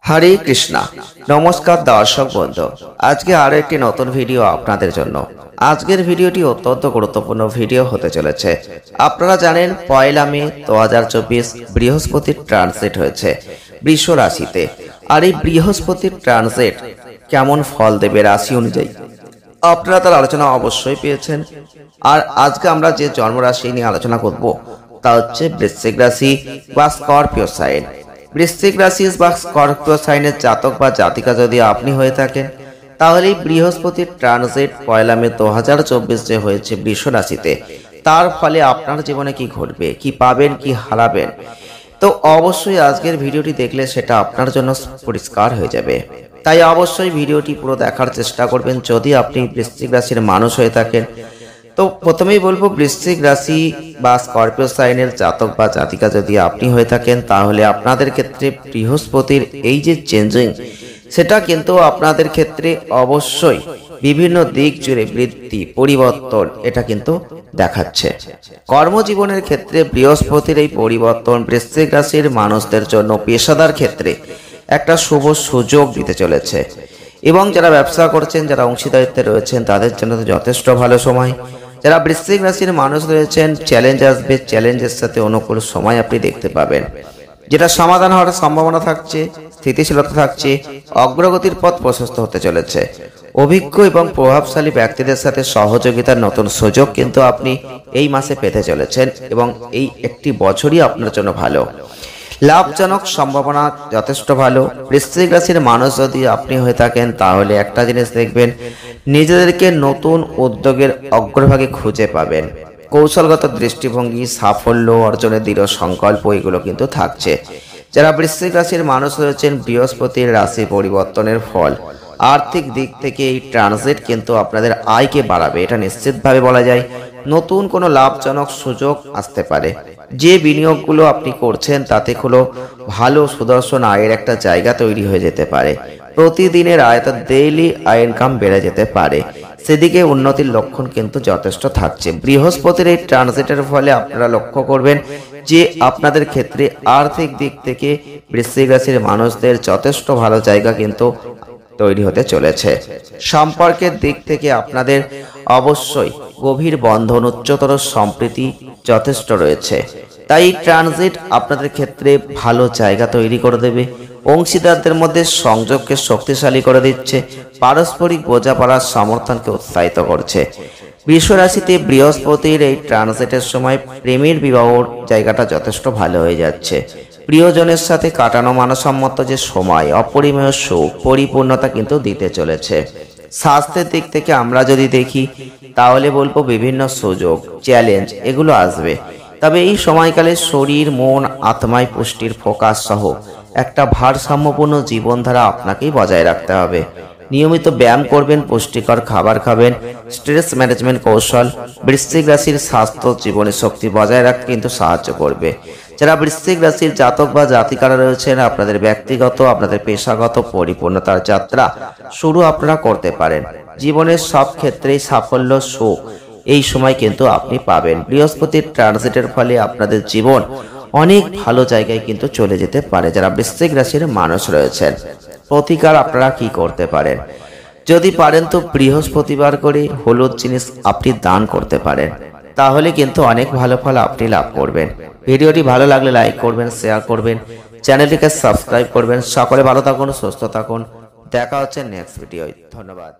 হরে কৃষ্ণা। নমস্কার দর্শক বন্ধু, আজকে আরো একটি নতুন ভিডিও আপনাদের জন্য। আজকের ভিডিওটি অত্যন্ত গুরুত্বপূর্ণ ভিডিও হতে চলেছে। আপনারা জানেন 1 মে 2024 বৃহস্পতির ট্রানজিট হয়েছে বৃষ রাশিতে। আর এই বৃহস্পতির ট্রানজিট কেমন ফল দেবে রাশি অনুযায়ী আপনারা তার আলোচনা অবশ্যই পেয়েছেন। আর আজকে আমরা যে জন্মরাশি নিয়ে আলোচনা করব তা হচ্ছে বৃশ্চিক রাশি বা স্করপিও সাইন। বৃশ্চিক রাশি বা স্করপিও সাইনের জাতক বা জাতিকা যদি আপনি হয়ে থাকেন, তাহলে বৃহস্পতির ট্রানজিট 1 মে 2024 যে হয়েছে বৃষ রাশিতে, তার ফলে আপনার জীবনে কি ঘটবে, কি পাবেন, কি হারাবেন, তো অবশ্যই আজকের ভিডিওটি দেখলে সেটা আপনার জন্য পরিষ্কার হয়ে যাবে। তাই অবশ্যই ভিডিওটি পুরো দেখার চেষ্টা করবেন যদি আপনি বৃশ্চিক রাশির মানুষ হয়ে থাকেন। তো প্রথমেই বলবো, বৃশ্চিক রাশি বা স্করপিও সাইনের জাতক বা জাতিকা যদি আপনি হয়ে থাকেন, তাহলে আপনাদের ক্ষেত্রে বৃহস্পতির এই যে চেঞ্জিং, সেটা কিন্তু আপনাদের ক্ষেত্রে অবশ্যই বিভিন্ন দিক জুড়ে বৃদ্ধি পরিবর্তন এটা কিন্তু দেখাচ্ছে। কর্মজীবনের ক্ষেত্রে বৃহস্পতির এই পরিবর্তন বৃশ্চিক রাশির মানুষদের জন্য পেশাদার ক্ষেত্রে একটা শুভ সুযোগ দিতে চলেছে। এবং যারা ব্যবসা করছেন, যারা অংশীদারিত্বে রয়েছেন, তাদের জন্য তো যথেষ্ট ভালো সময়। যারা বৃশ্চিক রাশির মানুষ রয়েছেন, চ্যালেঞ্জ আসবে, চ্যালেঞ্জের সাথে অনুকূল সময় আপনি দেখতে পাবেন, যেটা সমাধান হওয়ার সম্ভাবনা থাকছে, স্থিতিশীলতা থাকছে, অগ্রগতির পথ প্রশস্ত হতে চলেছে। অভিজ্ঞ এবং প্রভাবশালী ব্যক্তিদের সাথে সহযোগিতার নতুন সুযোগ কিন্তু আপনি এই মাসে পেতে চলেছেন এবং এই একটি বছরই আপনার জন্য ভালো। লাভজনক সম্ভাবনা যথেষ্ট ভালো। বৃশ্চিক রাশির মানুষ যদি আপনি হয়ে থাকেন, তাহলে একটা জিনিস দেখবেন, নিজেদেরকে নতুন উদ্যোগের অগ্রভাগে খুঁজে পাবেন। কৌশলগত দৃষ্টিভঙ্গি, সাফল্য অর্জনের দৃঢ় সংকল্প এগুলো কিন্তু থাকছে। যারা বৃশ্চিক রাশির মানুষ রয়েছেন, বৃহস্পতির রাশি পরিবর্তনের ফল আর্থিক দিক থেকে এই ট্রানজিট কিন্তু আপনাদের আয়কে বাড়াবে, এটা নিশ্চিতভাবে বলা যায়। নতুন কোনো লাভজনক সুযোগ আসতে পারে। যে বিনিয়োগগুলো আপনি করছেন তাতে কোনো ভালো সুদর্শন আয়ের একটা জায়গা তৈরি হয়ে যেতে পারে। প্রতিদিনের আয়তা ডেইলি আয় ইনকাম বেড়ে যেতে পারে, সেদিকে উন্নতির লক্ষণ কিন্তু যথেষ্ট থাকছে। বৃহস্পতির এই ট্রানজিটের ফলে আপনারা লক্ষ্য করবেন যে আপনাদের ক্ষেত্রে আর্থিক দিক থেকে বৃশ্চিক রাশির মানুষদের যথেষ্ট ভালো জায়গা কিন্তু তৈরি হতে চলেছে। সম্পর্কের দিক থেকে আপনাদের অবশ্যই গভীর বন্ধন, উচ্চতর সম্প্রীতি যথেষ্ট রয়েছে। তাই ট্রানজিট আপনাদের ক্ষেত্রে ভালো জায়গা তৈরি করে দেবে। অংশীদারদের মধ্যে সংযোগকে শক্তিশালী করে দিচ্ছে, পারস্পরিক বোঝাপড়ার সমর্থনকে উৎসাহিত করছে। বৃষ রাশিতে বৃহস্পতির এই ট্রানজিটের সময় প্রেমের বিবাহর জায়গাটা যথেষ্ট ভালো হয়ে যাচ্ছে। প্রিয়জনের সাথে কাটানো মানসম্মত যে সময় অপরিমেয় সুখ, পরিপূর্ণতা কিন্তু দিতে চলেছে। স্বাস্থ্যের দিক থেকে আমরা যদি দেখি, তাহলে বলবো বিভিন্ন সুযোগ, চ্যালেঞ্জ এগুলো আসবে। তবে এই সময়কালে শরীর, মন, আত্মায় পুষ্টির ফোকাস সহ একটা ভারসাম্যপূর্ণ জীবনধারা আপনাকেই বজায় রাখতে হবে। নিয়মিত ব্যায়াম করবেন, পুষ্টিকর খাবার খাবেন, স্ট্রেস ম্যানেজমেন্ট কৌশল বৃশ্চিক রাশির স্বাস্থ্য, জীবনী শক্তি বজায় রাখতে কিন্তু সাহায্য করবে। যারা বৃশ্চিক রাশির জাতক বা জাতিকারা রয়েছেন, আপনাদের ব্যক্তিগত, আপনাদের পেশাগত পরিপূর্ণতার যাত্রা শুরু আপনারা করতে পারেন। জীবনের সব ক্ষেত্রেই সাফল্য, সুখ এই সময় কিন্তু আপনি পাবেন। বৃহস্পতির ট্রানজিটের ফলে আপনাদের জীবন অনেক ভালো জায়গায় কিন্তু চলে যেতে পারে। যারা বৃশ্চিক রাশির মানুষ রয়েছেন, প্রতিকার আপনারা কি করতে পারেন? যদি পারেন তো বৃহস্পতিবার করে হলুদ জিনিস আপনি দান করতে পারেন, তাহলে কিন্তু অনেক ভালো ফল আপনি লাভ করবেন। ভিডিওটি ভালো লাগলে লাইক করবেন, শেয়ার করবেন, চ্যানেলটিকে সাবস্ক্রাইব করবেন। সকলে ভালো থাকুন, সুস্থ থাকুন। দেখা হচ্ছে নেক্সট ভিডিও। ধন্যবাদ।